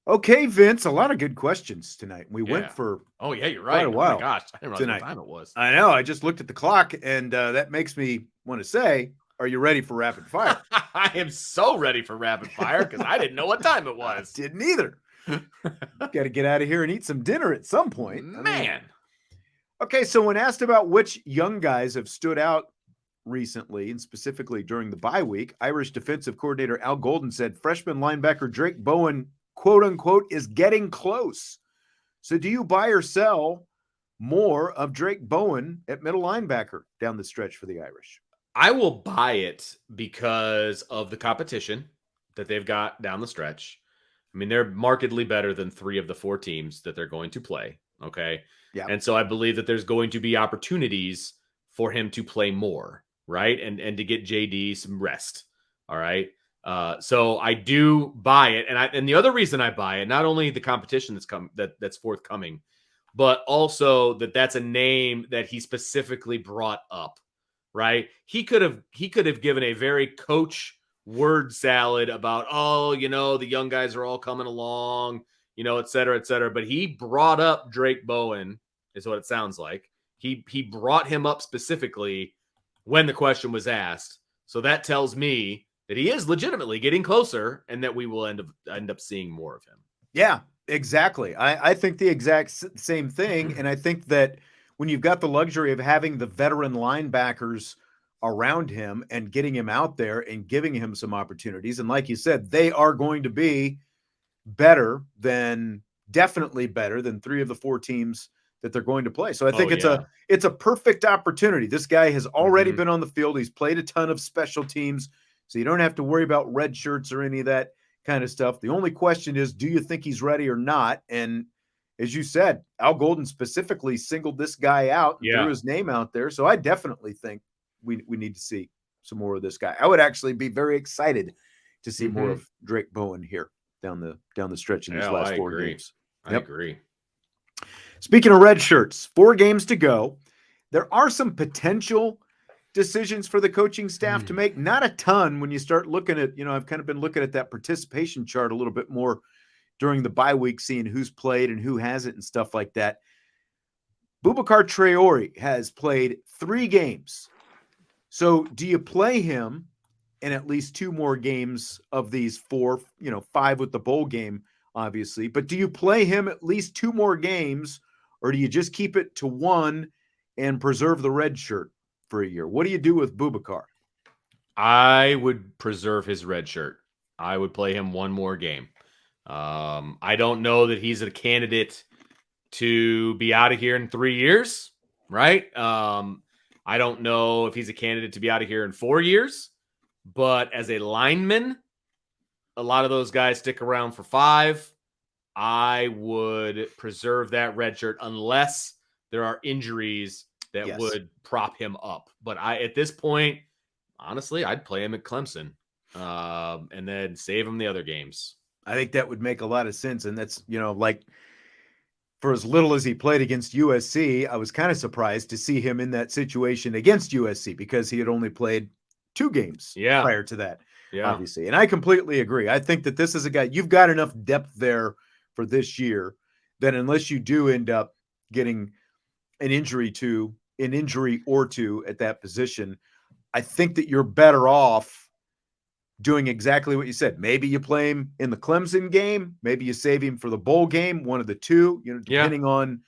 Okay, Vince, a lot of good questions tonight. We went Yeah. for Oh, yeah, you're quite right. a Oh, my while gosh. I didn't realize what tonight. time it was. I know. I just looked at the clock, and that makes me want to say, are you ready for rapid fire? I am so ready for rapid fire because I didn't know what time it I was. didn't either. Got to get out of here and eat some dinner at some point. Man. Okay, so when asked about which young guys have stood out recently, and specifically during the bye week, Irish defensive coordinator Al Golden said freshman linebacker Drayk Bowen, quote unquote, is getting close. So do you buy or sell more of Drayk Bowen at middle linebacker down the stretch for the Irish? I will buy it because of the competition that they've got down the stretch. I mean, they're markedly better than 3 of the 4 teams that they're going to play. Okay. Yeah. And so I believe that there's going to be opportunities for him to play more, right? And to get JD some rest. All right. So I do buy it. And the other reason I buy it, not only the competition that's forthcoming, but also that's a name that he specifically brought up, right? He could have given a very coach word salad about, the young guys are all coming along, et cetera, et cetera. But he brought up Drayk Bowen, is what it sounds like. He brought him up specifically when the question was asked. So that tells me that he is legitimately getting closer and that we will end up seeing more of him. Yeah, exactly. I think the exact same thing. And I think that when you've got the luxury of having the veteran linebackers around him and getting him out there and giving him some opportunities, and like you said, they are going to be definitely better than 3 of the 4 teams that they're going to play. So I think it's a perfect opportunity. This guy has already been on the field. He's played a ton of special teams, so you don't have to worry about red shirts or any of that kind of stuff. The only question is, do you think he's ready or not? And as you said, Al Golden specifically singled this guy out and threw his name out there. So I definitely think we need to see some more of this guy. I would actually be very excited to see more of Drayk Bowen here down the stretch in these last 4 games. I agree. Speaking of red shirts, 4 games to go. There are some potential decisions for the coaching staff to make. Not a ton when you start looking at, I've kind of been looking at that participation chart a little bit more during the bye week, seeing who's played and who hasn't and stuff like that. Boubacar Traore has played 3 games. So do you play him in at least 2 more games of these 4, 5 with the bowl game, obviously, but do you play him at least 2 more games, or do you just keep it to 1 and preserve the red shirt for a year? What do you do with Boubacar? I would preserve his red shirt. I would play him 1 more game. I don't know that he's a candidate to be out of here in 3 years, right? I don't know if he's a candidate to be out of here in 4 years, but as a lineman, a lot of those guys stick around for 5. I would preserve that red shirt unless there are injuries that would prop him up. But at this point, honestly, I'd play him at Clemson and then save him the other games. I think that would make a lot of sense. And that's, like for as little as he played against USC, I was kind of surprised to see him in that situation against USC because he had only played 2 games prior to that, obviously. And I completely agree. I think that this is a guy, you've got enough depth there for this year that unless you do end up getting an injury or 2 at that position, I think that you're better off doing exactly what you said. Maybe you play him in the Clemson game. Maybe you save him for the bowl game, one of the 2, depending on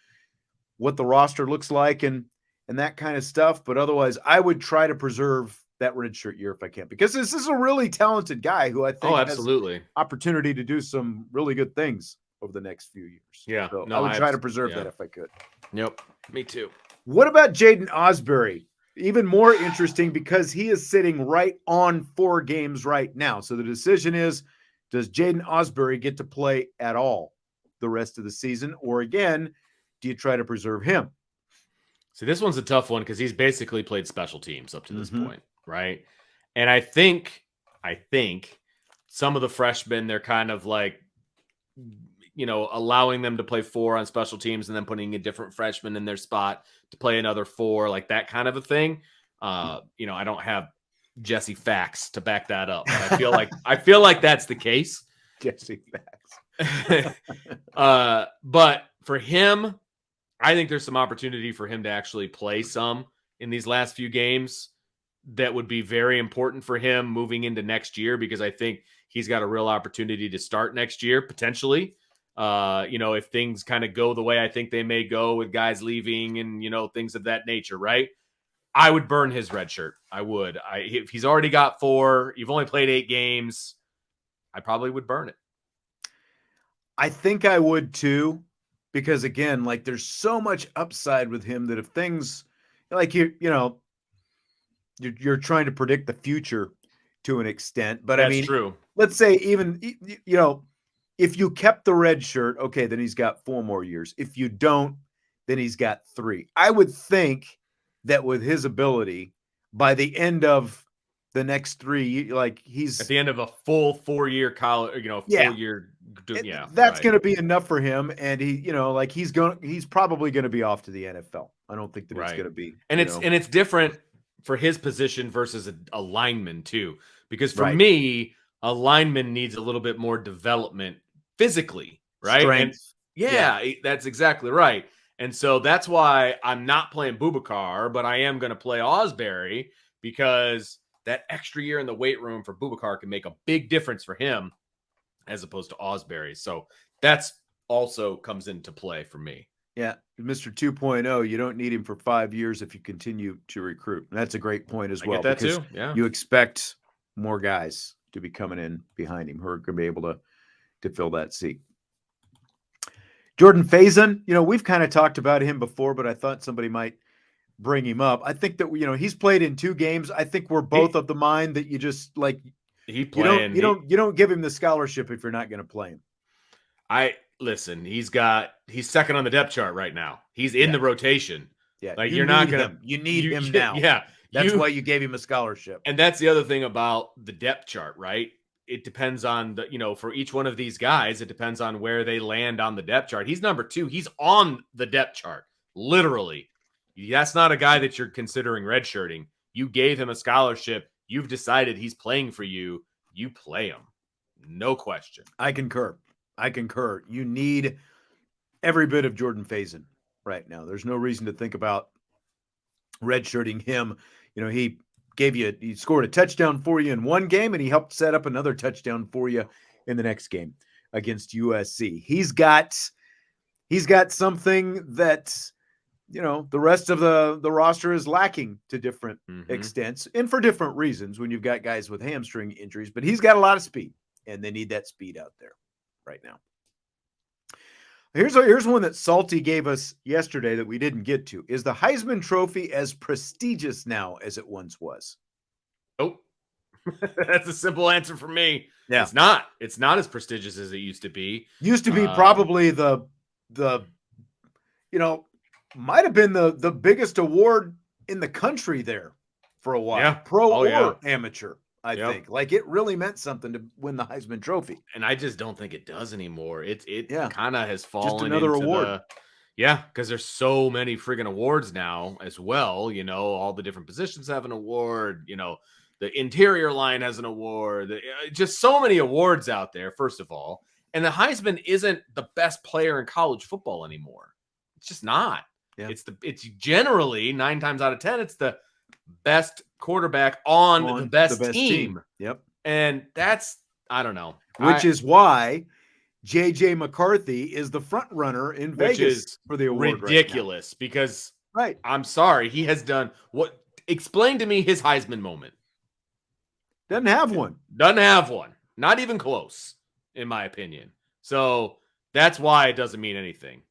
what the roster looks like and that kind of stuff. But otherwise, I would try to preserve that redshirt year if I can, because this is a really talented guy who I think has opportunity to do some really good things over the next few years. Yeah. So I would try to preserve that if I could. Yep. Me too. What about Jaiden Ausberry? Even more interesting because he is sitting right on 4 games right now. So the decision is, does Jaiden Ausberry get to play at all the rest of the season? Or again, do you try to preserve him? See, this one's a tough one because he's basically played special teams up to this point, right? And I think some of the freshmen, they're kind of like, allowing them to play 4 on special teams and then putting a different freshman in their spot to play another 4, like that kind of a thing. I don't have Jesse facts to back that up. But I feel like that's the case. Jesse facts. But for him, I think there's some opportunity for him to actually play some in these last few games that would be very important for him moving into next year, because I think he's got a real opportunity to start next year, potentially. If things kind of go the way I think they may go with guys leaving and, things of that nature, right? I would burn his red shirt. I would. If he's already got 4, you've only played 8 games, I probably would burn it. I think I would too, because again, like there's so much upside with him that if things like you're trying to predict the future to an extent, but I That's mean, true. let's say even if you kept the red shirt, okay, then he's got 4 more years. If you don't, then he's got 3. I would think that with his ability, by the end of the next 3, like he's At the end of a full 4-year college, full year. Yeah, that's right. going to be enough for him. And he's probably going to be off to the NFL. I don't think that it's going to be, and it's different for his position versus a lineman too, because for right. me, a lineman needs a little bit more development physically, right? Strength. And that's exactly right. And so that's why I'm not playing Boubacar, but I am going to play Ausberry, because that extra year in the weight room for Boubacar can make a big difference for him as opposed to Ausberry. So that's also comes into play for me. Yeah, Mr. 2.0, you don't need him for 5 years if you continue to recruit. And that's a great point as well. I get that because too. Yeah. you expect more guys to be coming in behind him who are going to be able to fill that seat. Jordan Faison, we've kind of talked about him before, but I thought somebody might bring him up. I think that he's played in 2 games. I think we're both of the mind that you just like he playing. You don't give him the scholarship if you're not going to play him. Listen, he's second on the depth chart right now. He's in the rotation. Yeah, like you're not gonna. You need him now. Yeah, that's why you gave him a scholarship. And that's the other thing about the depth chart, right? It depends on for each one of these guys, it depends on where they land on the depth chart. He's number 2. He's on the depth chart, literally. That's not a guy that you're considering redshirting. You gave him a scholarship. You've decided he's playing for you. You play him, no question. I concur. You need every bit of Jordan Faison right now. There's no reason to think about redshirting him. He scored a touchdown for you in one game, and he helped set up another touchdown for you in the next game against USC. He's got something that the rest of the roster is lacking to different extents and for different reasons when you've got guys with hamstring injuries, but he's got a lot of speed, and they need that speed out there right now. Here's one that Salty gave us yesterday that we didn't get to. Is the Heisman Trophy as prestigious now as it once was? Nope. That's a simple answer for me. Yeah. It's not. It's not as prestigious as it used to be. Used to be probably the might have been the biggest award in the country there for a while. Yeah. Pro or amateur. I think like it really meant something to win the Heisman Trophy, and I just don't think it does anymore. It kind of has fallen. Just another award. Because there's so many friggin' awards now as well. All the different positions have an award. The interior line has an award. Just so many awards out there. First of all, and the Heisman isn't the best player in college football anymore. It's just not. Yeah. It's generally 9 times out of 10. It's the best quarterback on the best team. Yep. And that's, I don't know. Which is why JJ McCarthy is the front runner in Vegas for the award. Ridiculous, because I'm sorry, he has done what? Explain to me his Heisman moment. Doesn't have one. Not even close, in my opinion. So that's why it doesn't mean anything.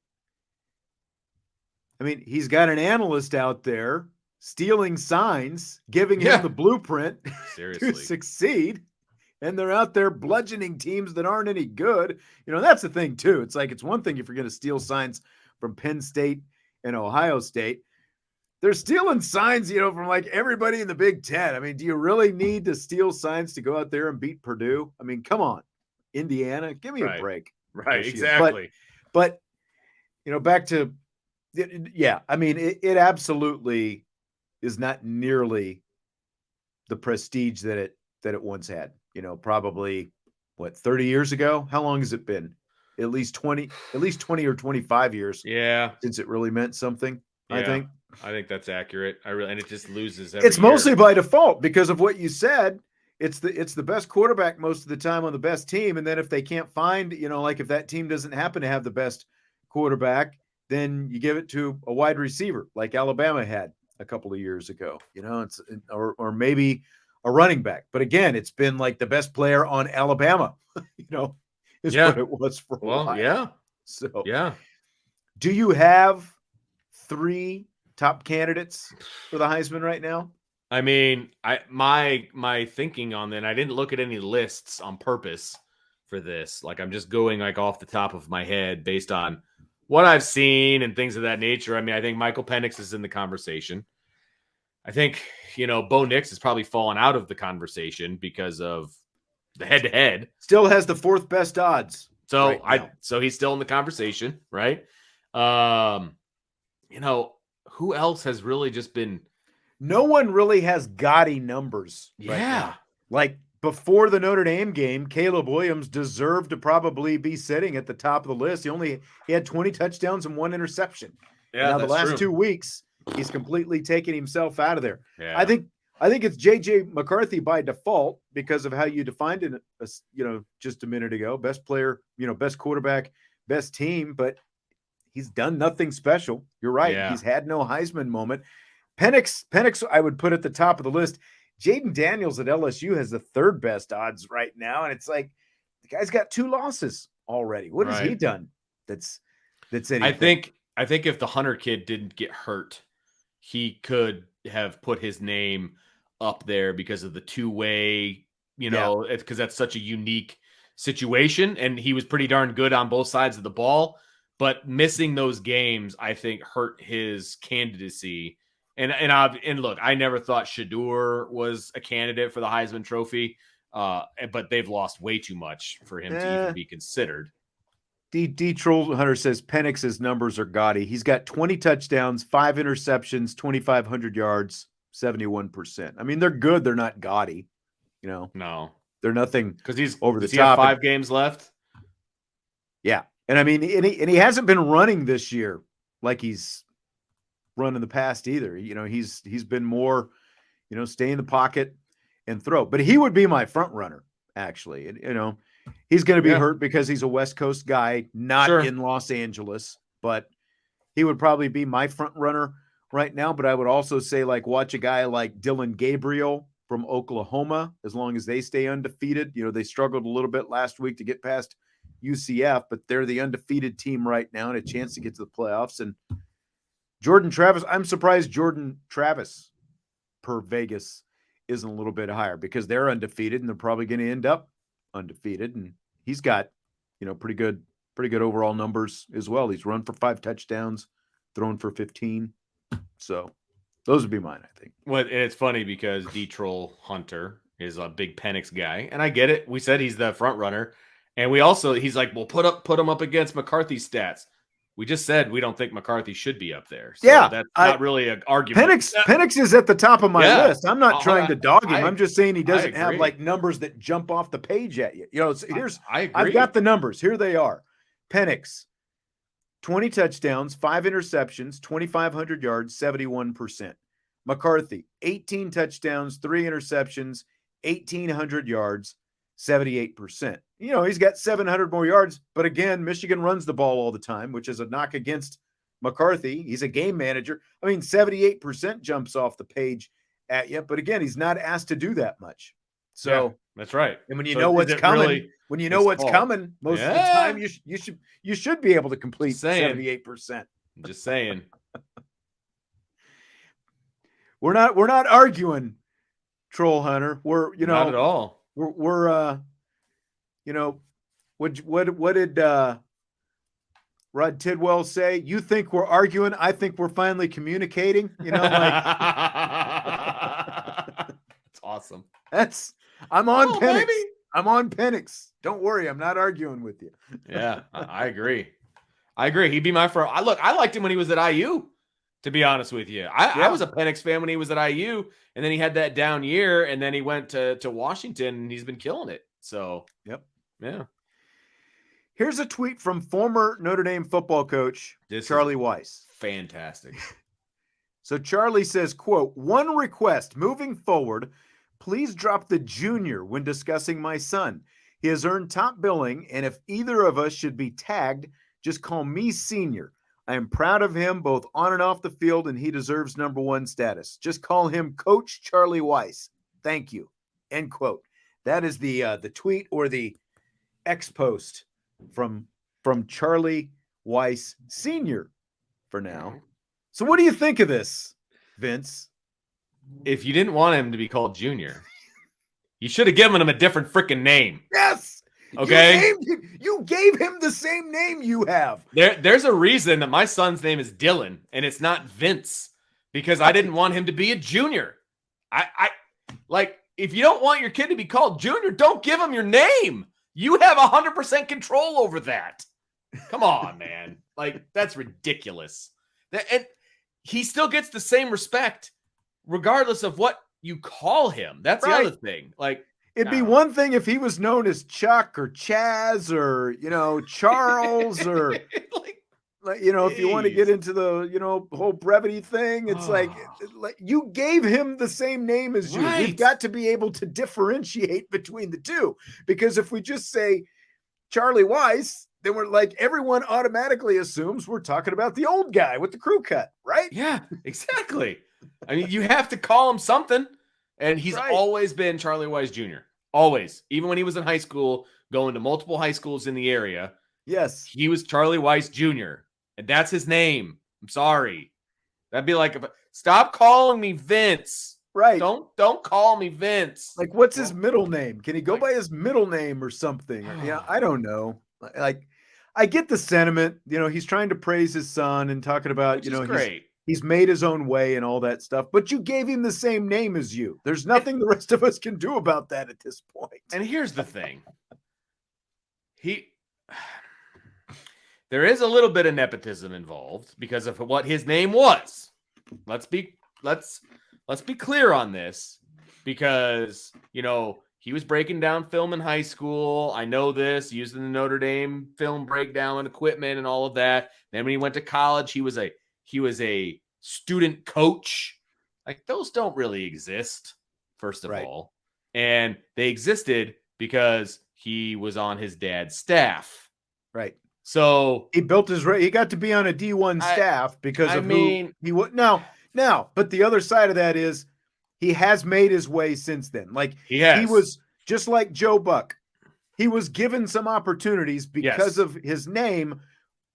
I mean, he's got an analyst out there stealing signs, giving him the blueprint to succeed, and they're out there bludgeoning teams that aren't any good. That's the thing too. It's like, it's one thing if you're going to steal signs from Penn State and Ohio State. They're stealing signs, from like everybody in the Big Ten. I mean, do you really need to steal signs to go out there and beat Purdue? I mean, come on, Indiana, give me a break. Right, exactly. But back to, I mean, it absolutely is not nearly the prestige that it once had. Probably 30 years ago? How long has it been? at least 20 or 25 years Yeah. since it really meant something, I Yeah. think. I think that's accurate. And it just loses every It's year. mostly by default because of what you said. It's the best quarterback most of the time on the best team. And then if they can't find, like if that team doesn't happen to have the best quarterback, then you give it to a wide receiver like Alabama had a couple of years ago, it's or maybe a running back. But again, it's been like the best player on Alabama, is Yeah. what it was for a Well, while. yeah. So Yeah. do you have 3 top candidates for the Heisman right now? I mean, my thinking on that, I didn't look at any lists on purpose for this. Like I'm just going like off the top of my head based on what I've seen and things of that nature. I mean, I think Michael Penix is in the conversation. I think, Bo Nix has probably fallen out of the conversation because of the head-to-head. Still has the 4th best odds. So right so he's still in the conversation, right? Who else has really just been No one really has gaudy numbers right now. Like before the Notre Dame game, Caleb Williams deserved to probably be sitting at the top of the list. He had 20 touchdowns and 1 interception. Yeah, now the that's last true. 2 weeks, he's completely taken himself out of there. Yeah. I think it's JJ McCarthy by default because of how you defined it, just a minute ago. Best player, best quarterback, best team, but he's done nothing special. You're right. Yeah. He's had no Heisman moment. Penix, I would put at the top of the list. Jaden Daniels at LSU has the 3rd best odds right now, and it's like the guy's got 2 losses already. What has he done? That's anything? I think if the Hunter kid didn't get hurt, he could have put his name up there because of the two-way, because that's such a unique situation, and he was pretty darn good on both sides of the ball. But missing those games, I think, hurt his candidacy. And look, I never thought Shedeur was a candidate for the Heisman Trophy, but they've lost way too much for him to even be considered. D. Troll Hunter says Penix's numbers are gaudy. He's got 20 touchdowns, 5 interceptions, 2,500 yards, 71%. I mean, they're good. They're not gaudy. No, they're nothing because he's over the top. He top. Have 5 games left. Yeah, and I mean, and he hasn't been running this year like he's run in the past either. He's been more, stay in the pocket and throw. But he would be my front runner, actually. And, he's going to be hurt because he's a West Coast guy, not in Los Angeles. But he would probably be my front runner right now. But I would also say, watch a guy like Dylan Gabriel from Oklahoma, as long as they stay undefeated. They struggled a little bit last week to get past UCF, but they're the undefeated team right now and a chance to get to the playoffs. And Jordan Travis, I'm surprised Jordan Travis per Vegas isn't a little bit higher because they're undefeated and they're probably going to end up undefeated. And he's got, pretty good overall numbers as well. He's run for 5 touchdowns, thrown for 15. So those would be mine, I think. Well, and it's funny because D-Troll Hunter is a big Penix guy, and I get it. We said he's the front runner, and he's like, well, put him up against McCarthy's stats. We just said we don't think McCarthy should be up there. So that's not really an argument. Penix is at the top of my list. I'm not trying to dog him. I'm just saying he doesn't have numbers that jump off the page at you. I've got the numbers. Here they are. Penix, 20 touchdowns, 5 interceptions, 2,500 yards, 71%. McCarthy, 18 touchdowns, 3 interceptions, 1,800 yards, 78%. He's got 700 more yards, but again, Michigan runs the ball all the time, which is a knock against McCarthy. He's a game manager. I mean, 78% jumps off the page at you, but again, he's not asked to do that much. So that's right. And when you know what's coming, most of the time you should be able to complete 78%. I'm just saying. We're not arguing, Troll Hunter. We're not at all. We're what did Rod Tidwell say? You think we're arguing? I think we're finally communicating. It's awesome. I'm on Penix. Baby. I'm on Penix. Don't worry, I'm not arguing with you. Yeah, I agree. He'd be my first. I liked him when he was at IU. To be honest with you, I was a Penix fan when he was at IU, and then he had that down year, and then he went to Washington, and he's been killing it. So, yeah. Here's a tweet from former Notre Dame football coach Charlie Weis. Fantastic. So Charlie says, quote, "One request moving forward, please drop the junior when discussing my son. He has earned top billing, and if either of us should be tagged, just call me senior. I am proud of him both on and off the field, and he deserves number one status. Just call him Coach Charlie Weis. Thank you." End quote. That is the tweet or the X post from Charlie Weis Sr. for now. So what do you think of this, Vince? If you didn't want him to be called Junior, you should have given him a different freaking name. Yes. Okay. You gave him the same name you have. There's a reason that my son's name is Dylan and it's not Vince, because I didn't want him to be a junior. I like, if you don't want your kid to be called Junior, don't give him your name. You have 100% control over that. Come on, man. Like, that's ridiculous. And he still gets the same respect regardless of what you call him. That's the other thing. Like, it'd be one thing if he was known as Chuck or Chaz or, Charles or like, if you want to get into the, whole brevity thing, it's like you gave him the same name as you. We've got to be able to differentiate between the two, because if we just say Charlie Weis, then we're like, everyone automatically assumes we're talking about the old guy with the crew cut, right? Yeah, exactly. I mean, you have to call him something. And he's always been Charlie Weis Jr. Always. Even when he was in high school, going to multiple high schools in the area. Yes. He was Charlie Weis Jr. And that's his name. I'm sorry. That'd be like, stop calling me Vince. Right. Don't call me Vince. Like, what's his middle name? Can he go by his middle name or something? I don't know. Like, I get the sentiment. He's trying to praise his son and talking about, great. He's made his own way and all that stuff, but you gave him the same name as you. There's nothing the rest of us can do about that at this point. And here's the thing. There is a little bit of nepotism involved because of what his name was. Let's be clear on this, because, he was breaking down film in high school. I know this, using the Notre Dame film breakdown and equipment and all of that. Then when he went to college, he was a student coach. Like, those don't really exist, first of all. And they existed because he was on his dad's staff. Right. So he built he got to be on a D1 staff because of who he was. Now, but the other side of that is he has made his way since then. Like, he was just like Joe Buck. He was given some opportunities because of his name,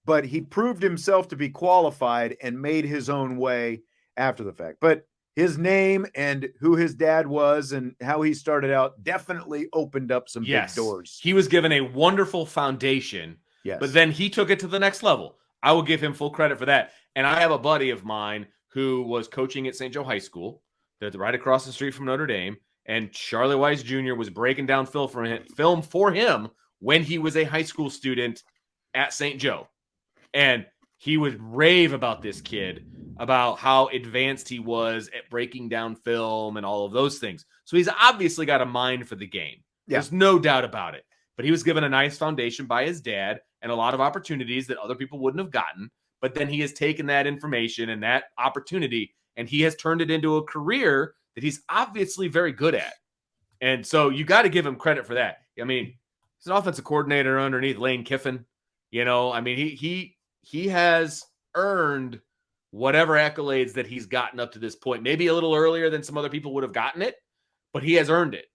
but he proved himself to be qualified and made his own way after the fact. But his name and who his dad was and how he started out definitely opened up some big doors. He was given a wonderful foundation, but then he took it to the next level. I will give him full credit for that. And I have a buddy of mine who was coaching at St. Joe High School, that's right across the street from Notre Dame, and Charlie Weis Jr. was breaking down film for him when he was a high school student at St. Joe. And he would rave about this kid, about how advanced he was at breaking down film and all of those things. So he's obviously got a mind for the game. Yeah. There's no doubt about it. But he was given a nice foundation by his dad and a lot of opportunities that other people wouldn't have gotten. But then he has taken that information and that opportunity, and he has turned it into a career that he's obviously very good at. And so you got to give him credit for that. I mean, he's an offensive coordinator underneath Lane Kiffin. I mean, he has earned whatever accolades that he's gotten up to this point. Maybe a little earlier than some other people would have gotten it, but he has earned it.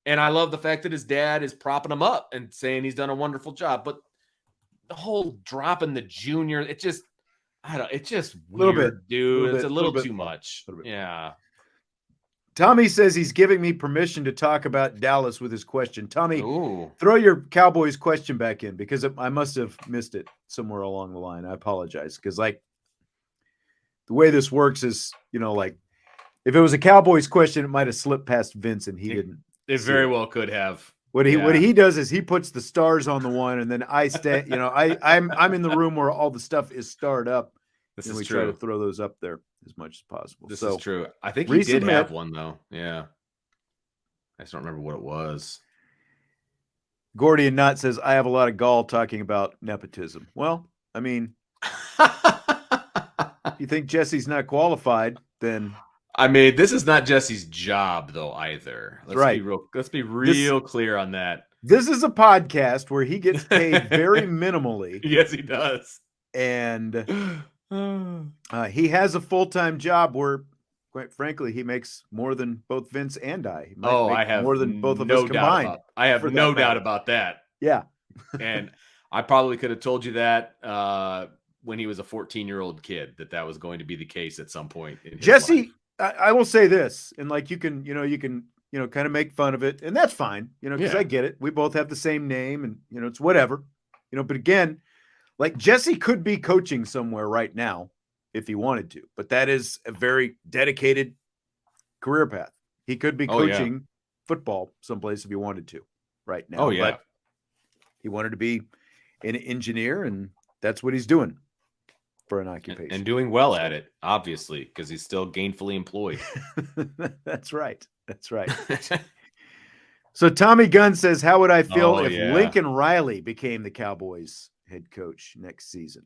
And I love the fact that his dad is propping him up and saying he's done a wonderful job. But the whole dropping the junior, it's just weird, dude. It's a little too much. Yeah. Tommy says he's giving me permission to talk about Dallas with his question. Tommy, throw your Cowboys question back in, because I must have missed it somewhere along the line. I apologize, because the way this works is, if it was a Cowboys question, it might have slipped past Vince and he didn't. It very well could have. What he does is he puts the stars on the one, and then I stay. I'm in the room where all the stuff is starred up. This is we true. Try to throw those up there as much as possible. This is true. I think he did have one though. Yeah, I just don't remember what it was. Gordian Knot says, I have a lot of gall talking about nepotism. Well, I mean, if you think Jesse's not qualified, then I mean, this is not Jesse's job though either. that's right. Let's be real clear on that. This is a podcast where he gets paid very minimally. Yes, he does. And he has a full-time job where, quite frankly, he makes more than both Vince and I. I have more than both of us combined. I have no doubt about that. Yeah. And I probably could have told you that when he was a 14-year-old kid, that was going to be the case at some point in his Jesse, life. I will say this, and like you can kind of make fun of it, and that's fine, because I get it. We both have the same name, and it's whatever, but again, like Jesse could be coaching somewhere right now if he wanted to, but that is a very dedicated career path. He could be coaching football someplace if he wanted to right now. But he wanted to be an engineer, and that's what he's doing for an occupation. And doing well at it, obviously, because he's still gainfully employed. That's right. That's right. So Tommy Gunn says, how would I feel if Lincoln Riley became the Cowboys head coach next season?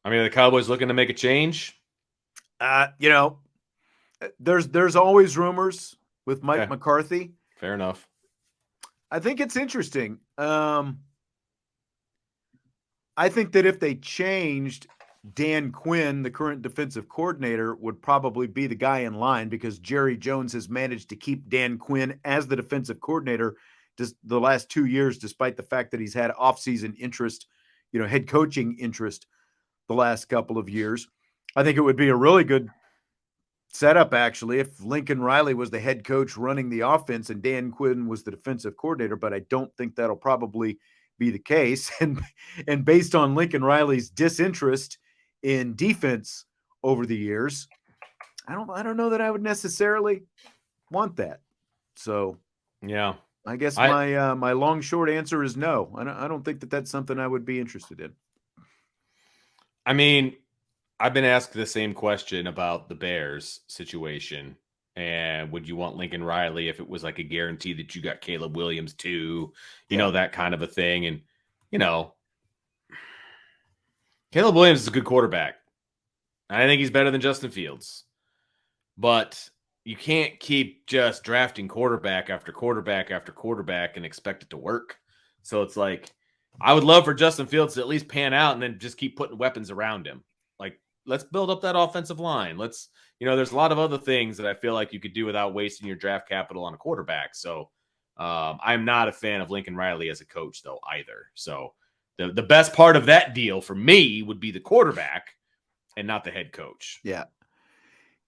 I mean, are the Cowboys looking to make a change? There's always rumors with Mike McCarthy. Fair enough. I think it's interesting. I think that if they changed, Dan Quinn, the current defensive coordinator, would probably be the guy in line because Jerry Jones has managed to keep Dan Quinn as the defensive coordinator the last 2 years, despite the fact that he's had offseason interest, head coaching interest the last couple of years. I think it would be a really good setup, actually, if Lincoln Riley was the head coach running the offense and Dan Quinn was the defensive coordinator, but I don't think that'll probably be the case. And based on Lincoln Riley's disinterest in defense over the years, I don't know that I would necessarily want that. So yeah, I guess my long short answer is no. I don't think that that's something I would be interested in. I mean, I've been asked the same question about the Bears situation. And would you want Lincoln Riley if it was like a guarantee that you got Caleb Williams too, that kind of a thing. And, Caleb Williams is a good quarterback. I think he's better than Justin Fields. But you can't keep just drafting quarterback after quarterback after quarterback and expect it to work. So it's like, I would love for Justin Fields to at least pan out and then just keep putting weapons around him. Like, let's build up that offensive line. Let's, there's a lot of other things that I feel like you could do without wasting your draft capital on a quarterback. So I'm not a fan of Lincoln Riley as a coach, though, either. So the best part of that deal for me would be the quarterback and not the head coach. Yeah.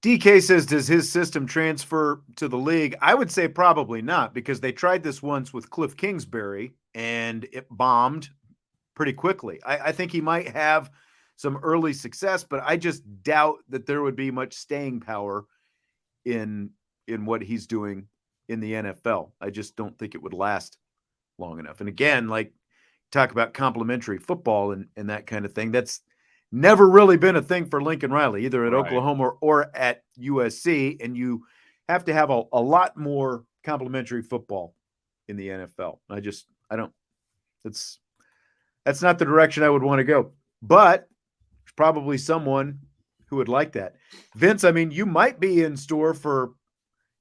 DK says, does his system transfer to the league? I would say probably not, because they tried this once with Cliff Kingsbury and it bombed pretty quickly. I think he might have some early success, but I just doubt that there would be much staying power in what he's doing in the NFL. I just don't think it would last long enough. And again, like talk about complementary football and that kind of thing. That's never really been a thing for Lincoln Riley, either at Oklahoma or at USC. And you have to have a lot more complementary football in the NFL. That's not the direction I would want to go, but there's probably someone who would like that. Vince, I mean, you might be in store for,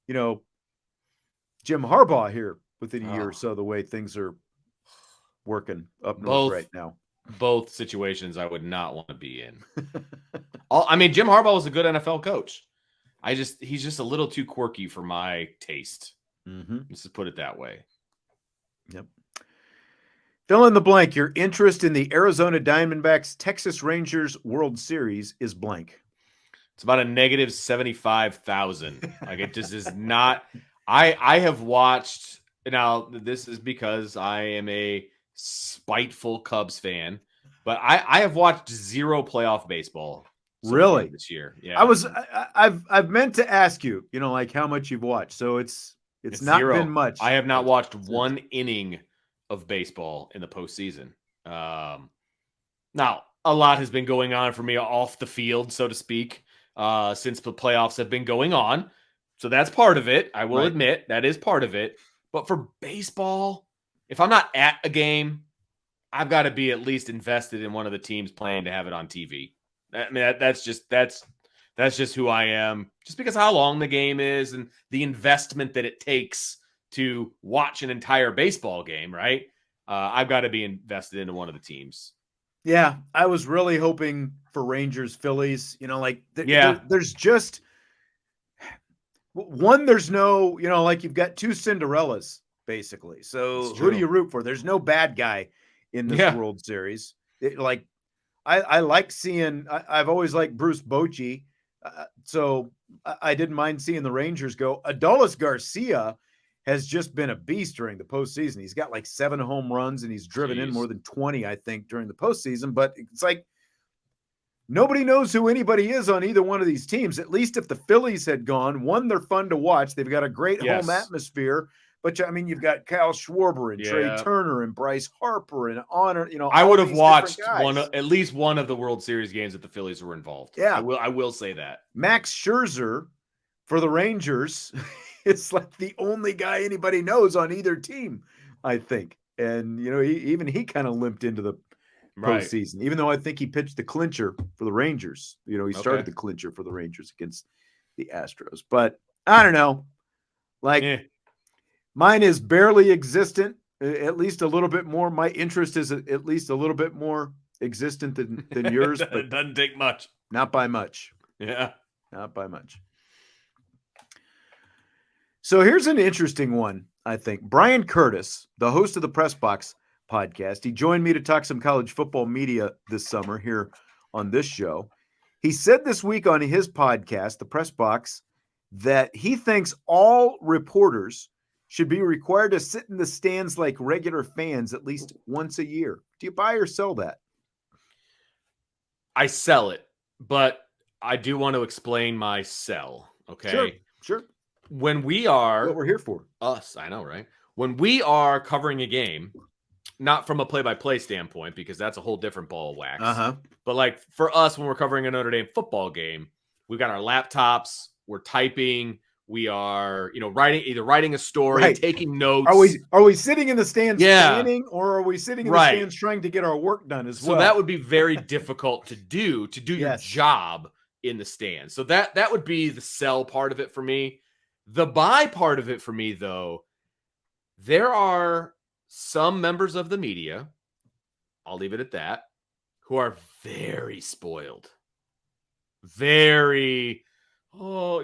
Jim Harbaugh here within a year or so, the way things are working up north right now. Both situations I would not want to be in. Jim Harbaugh was a good NFL coach. He's just a little too quirky for my taste. Mm-hmm. Let's just put it that way. Yep. Fill in the blank. Your interest in the Arizona Diamondbacks Texas Rangers World Series is blank. It's about a negative 75,000. Like it just is not. I have watched. Now this is because I am a spiteful Cubs fan, but I have watched zero playoff baseball. Really this year? Yeah. I've meant to ask you, like how much you've watched. So it's not zero. Been much. I have not watched one inning of baseball in the postseason. Now a lot has been going on for me off the field, so to speak, since the playoffs have been going on. So that's part of it. I will admit that is part of it. But for baseball, if I'm not at a game, I've got to be at least invested in one of the teams playing to have it on TV. I mean, that's just who I am, just because of how long the game is and the investment that it takes to watch an entire baseball game, right? I've got to be invested into one of the teams. Yeah, I was really hoping for Rangers, Phillies. There's just one. There's no, you've got two Cinderellas basically. So who do you root for? There's no bad guy in this World Series. I like seeing. I've always liked Bruce Bochy, so I didn't mind seeing the Rangers go. Adolis Garcia has just been a beast during the postseason. He's got like 7 home runs and he's driven in more than 20, I think, during the postseason. But it's like nobody knows who anybody is on either one of these teams. At least if the Phillies had gone, one, they're fun to watch. They've got a great home atmosphere. But I mean, you've got Kyle Schwarber and Trey Turner and Bryce Harper and Honor. I would have watched at least one of the World Series games that the Phillies were involved. Yeah, I will say that. Max Scherzer for the Rangers. It's like the only guy anybody knows on either team, I think. And, he kind of limped into the postseason, even though I think he pitched the clincher for the Rangers. He started the clincher for the Rangers against the Astros. But I don't know. Mine is barely existent, at least a little bit more. My interest is at least a little bit more existent than yours. But it doesn't take much. Not by much. Yeah. Not by much. So here's an interesting one, I think. Brian Curtis, the host of the Press Box podcast, he joined me to talk some college football media this summer here on this show. He said this week on his podcast, the Press Box, that he thinks all reporters should be required to sit in the stands like regular fans at least once a year. Do you buy or sell that? I sell it, but I do want to explain my sell. Okay. Sure. When we are what we're here for. Us, I know, right? When we are covering a game, not from a play-by-play standpoint, because that's a whole different ball of wax. But like for us, when we're covering a Notre Dame football game, we've got our laptops, we're typing, we are, writing a story, taking notes. Are we sitting in the stands standing, or are we sitting in the stands trying to get our work done as well? So that would be very difficult to do your job in the stands. So that would be the sell part of it for me. The buy part of it for me, though, there are some members of the media, I'll leave it at that, who are very spoiled. Very, that's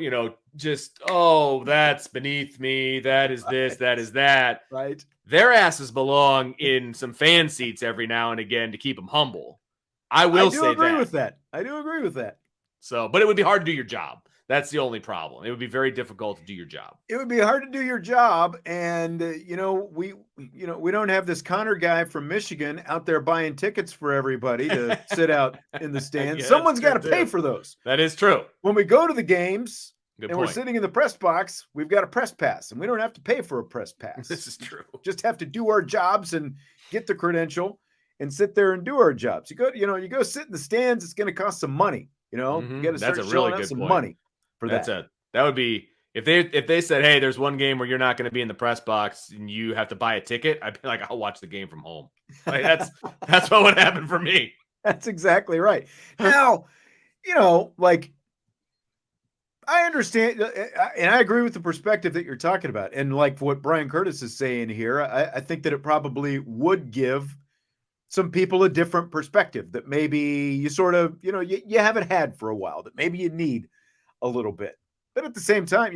beneath me. That is this, that is that. Right. Their asses belong in some fan seats every now and again to keep them humble. I do agree with that. I do agree with that. So, but it would be hard to do your job. That's the only problem. It would be very difficult to do your job. It would be hard to do your job. And, we don't have this Connor guy from Michigan out there buying tickets for everybody to sit out in the stands. Someone's got to pay for those. That is true. When we go to the games we're sitting in the press box, we've got a press pass and we don't have to pay for a press pass. This is true. Just have to do our jobs and get the credential and sit there and do our jobs. You go sit in the stands. It's going to cost some money. You got to start shelling out some money. That would be if they said, hey, there's one game where you're not going to be in the press box and you have to buy a ticket. I'd be like, I'll watch the game from home. Like that's what would happen for me. That's exactly right. Now, I understand and I agree with the perspective that you're talking about. And like what Brian Curtis is saying here, I think that it probably would give some people a different perspective that maybe you sort of, you haven't had for a while, that maybe you need a little bit. But at the same time,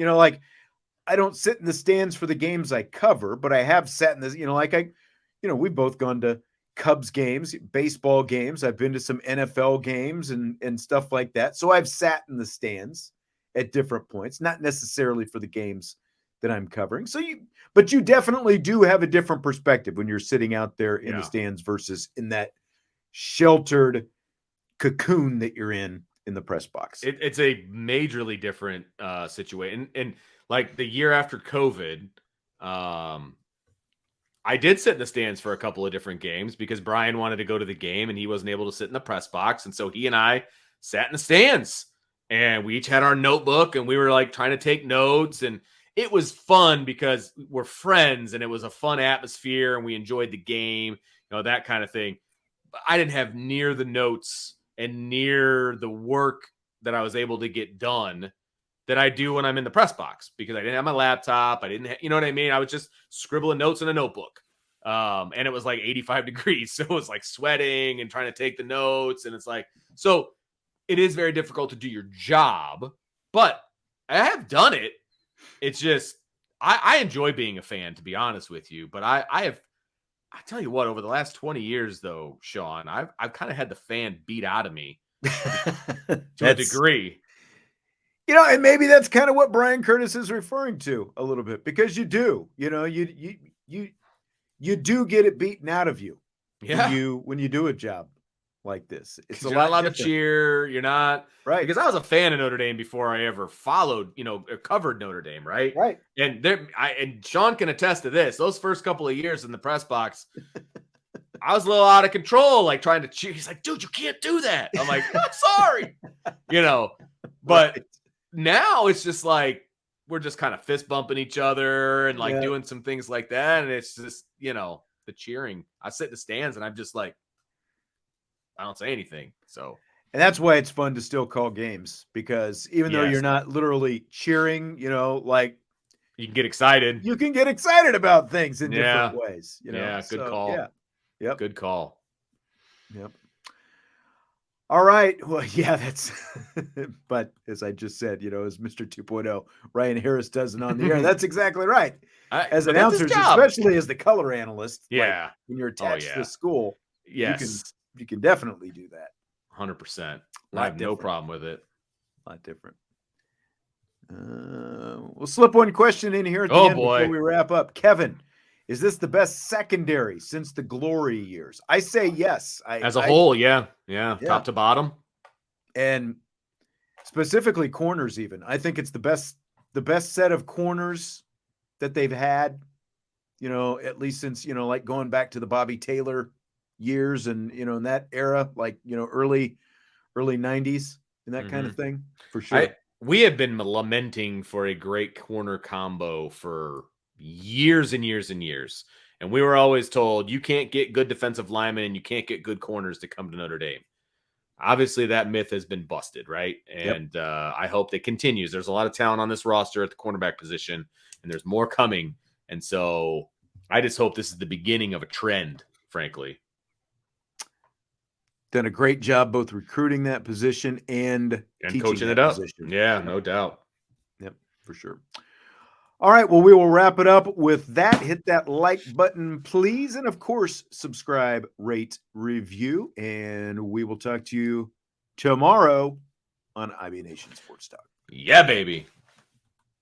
I don't sit in the stands for the games I cover, but I have sat in this, we've both gone to Cubs games, baseball games. I've been to some NFL games and stuff like that. So I've sat in the stands at different points, not necessarily for the games that I'm covering. But you definitely do have a different perspective when you're sitting out there in the stands versus in that sheltered cocoon that you're in the press box. It's a majorly different situation. And like the year after COVID, I did sit in the stands for a couple of different games because Brian wanted to go to the game and he wasn't able to sit in the press box. And so he and I sat in the stands and we each had our notebook and we were like trying to take notes. And it was fun because we're friends and it was a fun atmosphere and we enjoyed the game, that kind of thing. But I didn't have near the notes and near the work that I was able to get done that I do when I'm in the press box because I didn't have my laptop. I didn't, you know what I mean? I was just scribbling notes in a notebook. And it was like 85 degrees. So it was like sweating and trying to take the notes. And it's like, so it is very difficult to do your job, but I have done it. It's just, I enjoy being a fan, to be honest with you. But I tell you what, over the last 20 years though, Sean, I've kind of had the fan beat out of me to a degree. And maybe that's kind of what Brian Curtis is referring to a little bit, because you do, you do get it beaten out of you when you do a job like this. It's a lot lot allowed different. to cheer. You're not right, because I was a fan of Notre Dame before I ever followed, covered Notre Dame, right? Right. And and Sean can attest to this. Those first couple of years in the press box, I was a little out of control, like trying to cheer. He's like, "Dude, you can't do that." I'm like, "I'm sorry," But Right. now it's just like we're just kind of fist bumping each other and like doing some things like that, and it's just the cheering. I sit in the stands and I'm just like, I don't say anything. So, and that's why it's fun to still call games, because even though you're not literally cheering, like you can get excited. You can get excited about things in different ways. Yeah, good call. Yeah. Yep. Good call. Yep. All right. Well, yeah, that's, but as I just said, as Mr. 2.0, Ryan Harris does it on the air. That's exactly right. As announcers, especially as the color analyst, when you're attached to the school, yes, you can definitely do that. 100%. I have no problem with it. A lot different. We'll slip one question in here at the end before we wrap up. Kevin, is this the best secondary since the glory years? I say yes. As a whole, yeah, top to bottom, and specifically corners. Even I think it's the best set of corners that they've had. At least since like going back to the Bobby Taylor years, and in that era, like early 90s and that kind of thing, for sure. We have been lamenting for a great corner combo for years and years and years. And we were always told you can't get good defensive linemen and you can't get good corners to come to Notre Dame. Obviously, that myth has been busted, right? And I hope that continues. There's a lot of talent on this roster at the cornerback position, and there's more coming. And so I just hope this is the beginning of a trend, frankly. Done a great job both recruiting that position and coaching it up. Position. Yeah, no doubt. Yep, for sure. All right, well, we will wrap it up with that. Hit that like button, please. And, of course, subscribe, rate, review. And we will talk to you tomorrow on IB Nation Sports Talk. Yeah, baby.